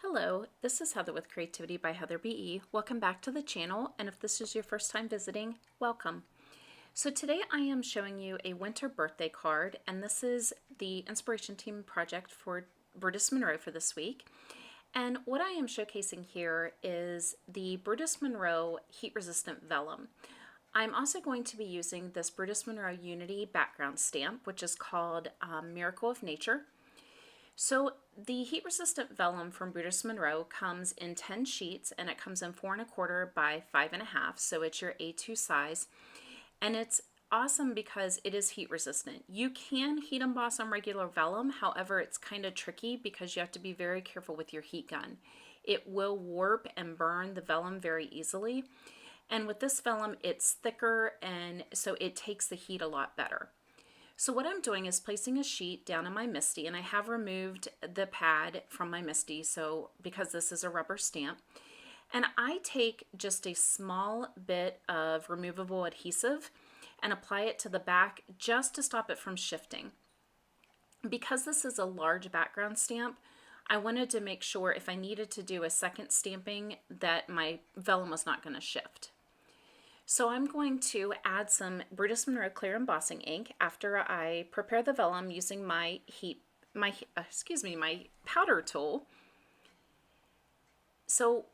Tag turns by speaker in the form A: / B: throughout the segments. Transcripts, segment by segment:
A: Hello, this is Heather with Creativity by Heather BE. Welcome back to the channel, and if this is your first time visiting, welcome. So today I am showing you a winter birthday card, and this is the inspiration team project for Brutus Monroe for this week. And what I am showcasing here is the Brutus Monroe heat resistant vellum. I'm also going to be using this Brutus Monroe Unity background stamp, which is called Miracle of Nature. So the heat resistant vellum from Brutus Monroe comes in 10 sheets, and it comes in 4 1/4 by 5 1/2, so it's your A2 size. And it's awesome because it is heat resistant. You can heat emboss on regular vellum, however it's kind of tricky because you have to be very careful with your heat gun. It will warp and burn the vellum very easily. And with this vellum, it's thicker, and so it takes the heat a lot better. So what I'm doing is placing a sheet down in my Misti, and I have removed the pad from my Misti, so because this is a rubber stamp. And I take just a small bit of removable adhesive and apply it to the back just to stop it from shifting. Because this is a large background stamp, I wanted to make sure if I needed to do a second stamping that my vellum was not going to shift. So I'm going to add some Brutus Monroe clear embossing ink after I prepare the vellum using my powder tool. So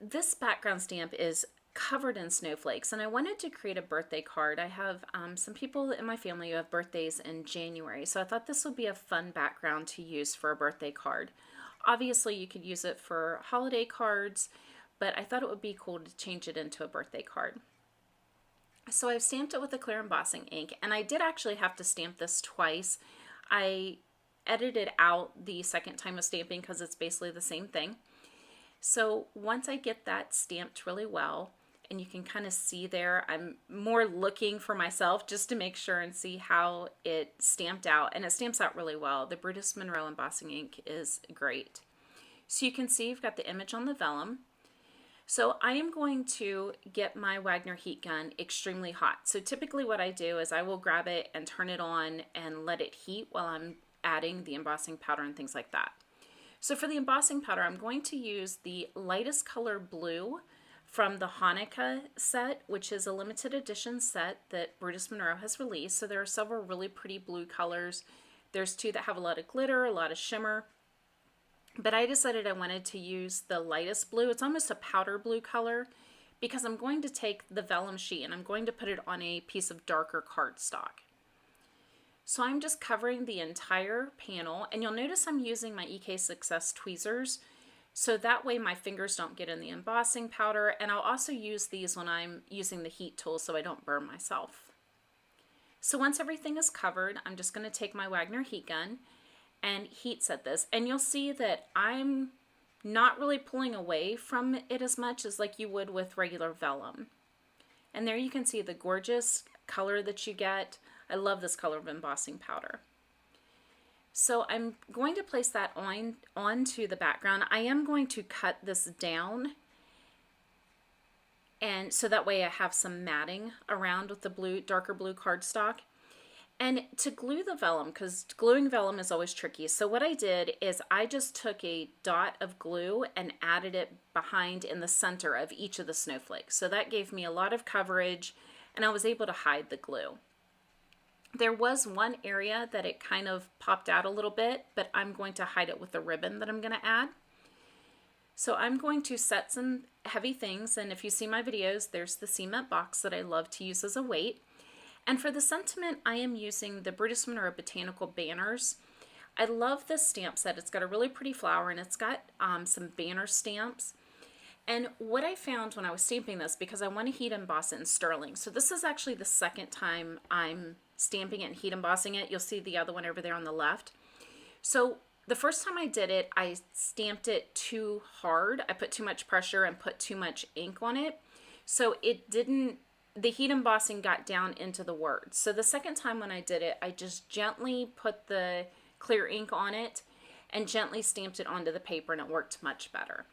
A: this background stamp is covered in snowflakes, and I wanted to create a birthday card. I have some people in my family who have birthdays in January, so I thought this would be a fun background to use for a birthday card. Obviously you could use it for holiday cards, but I thought it would be cool to change it into a birthday card. So I've stamped it with a clear embossing ink, and I did actually have to stamp this twice. I edited out the second time of stamping because it's basically the same thing. So once I get that stamped really well, and you can kind of see there, I'm more looking for myself just to make sure and see how it stamped out, and it stamps out really well. The Brutus Monroe embossing ink is great. So you can see you've got the image on the vellum. So I am going to get my Wagner heat gun extremely hot. So typically what I do is I will grab it and turn it on and let it heat while I'm adding the embossing powder and things like that. So for the embossing powder, I'm going to use the lightest color blue from the Hanukkah set, which is a limited edition set that Brutus Monroe has released. So there are several really pretty blue colors. There's two that have a lot of glitter, a lot of shimmer. But I decided I wanted to use the lightest blue. It's almost a powder blue color because I'm going to take the vellum sheet and I'm going to put it on a piece of darker cardstock. So I'm just covering the entire panel, and you'll notice I'm using my EK Success tweezers so that way my fingers don't get in the embossing powder, and I'll also use these when I'm using the heat tool so I don't burn myself. So once everything is covered, I'm just going to take my Wagner heat gun and heat set this, and you'll see that I'm not really pulling away from it as much as like you would with regular vellum. And there you can see the gorgeous color that you get. I love this color of embossing powder. So I'm going to place that onto the background. I am going to cut this down, and so that way I have some matting around with the blue, darker blue cardstock. And to glue the vellum, because gluing vellum is always tricky, so what I did is I just took a dot of glue and added it behind in the center of each of the snowflakes. So that gave me a lot of coverage, and I was able to hide the glue. There was one area that it kind of popped out a little bit, but I'm going to hide it with the ribbon that I'm going to add. So I'm going to set some heavy things, and if you see my videos, there's the cement box that I love to use as a weight. And for the sentiment, I am using the Brutus Monroe Botanical Banners. I love this stamp set. It's got a really pretty flower, and it's got some banner stamps. And what I found when I was stamping this, because I want to heat emboss it in sterling, so this is actually the second time I'm stamping it and heat embossing it. You'll see the other one over there on the left. So the first time I did it, I stamped it too hard. I put too much pressure and put too much ink on it. So it didn't, the heat embossing got down into the words. So the second time when I did it, I just gently put the clear ink on it and gently stamped it onto the paper, and it worked much better.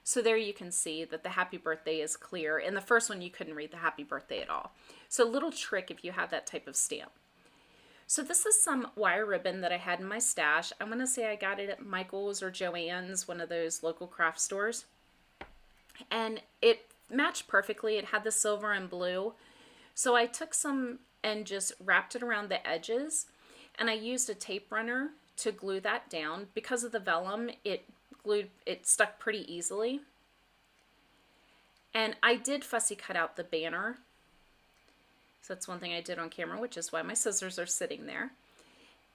A: So there you can see that the happy birthday is clear. In the first one, you couldn't read the happy birthday at all. So a little trick if you have that type of stamp. So this is some wire ribbon that I had in my stash. I'm going to say I got it at Michael's or Joann's, one of those local craft stores. And it matched perfectly. It had the silver and blue. So I took some and just wrapped it around the edges. And I used a tape runner to glue that down. Because of the vellum, it stuck pretty easily. And I did fussy cut out the banner. So that's one thing I did on camera, which is why my scissors are sitting there.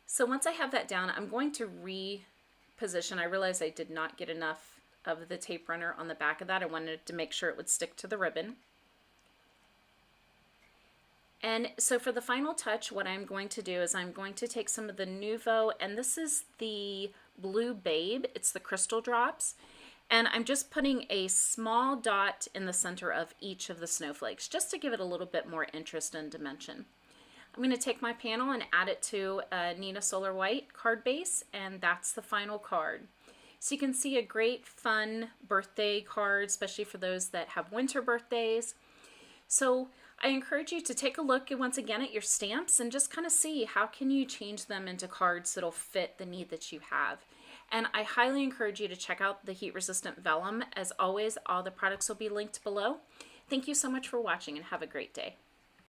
A: So once I have that down, I'm going to reposition. I realized I did not get enough of the tape runner on the back of that. I wanted to make sure it would stick to the ribbon. And so for the final touch, what I'm going to do is I'm going to take some of the Nuvo, and this is the Blue Babe. It's the crystal drops. And I'm just putting a small dot in the center of each of the snowflakes, just to give it a little bit more interest and dimension. I'm going to take my panel and add it to a Nina Solar White card base, and that's the final card. So you can see a great fun birthday card, especially for those that have winter birthdays. So I encourage you to take a look once again at your stamps and just kind of see how can you change them into cards that'll fit the need that you have. And I highly encourage you to check out the heat resistant vellum. As always, all the products will be linked below. Thank you so much for watching and have a great day.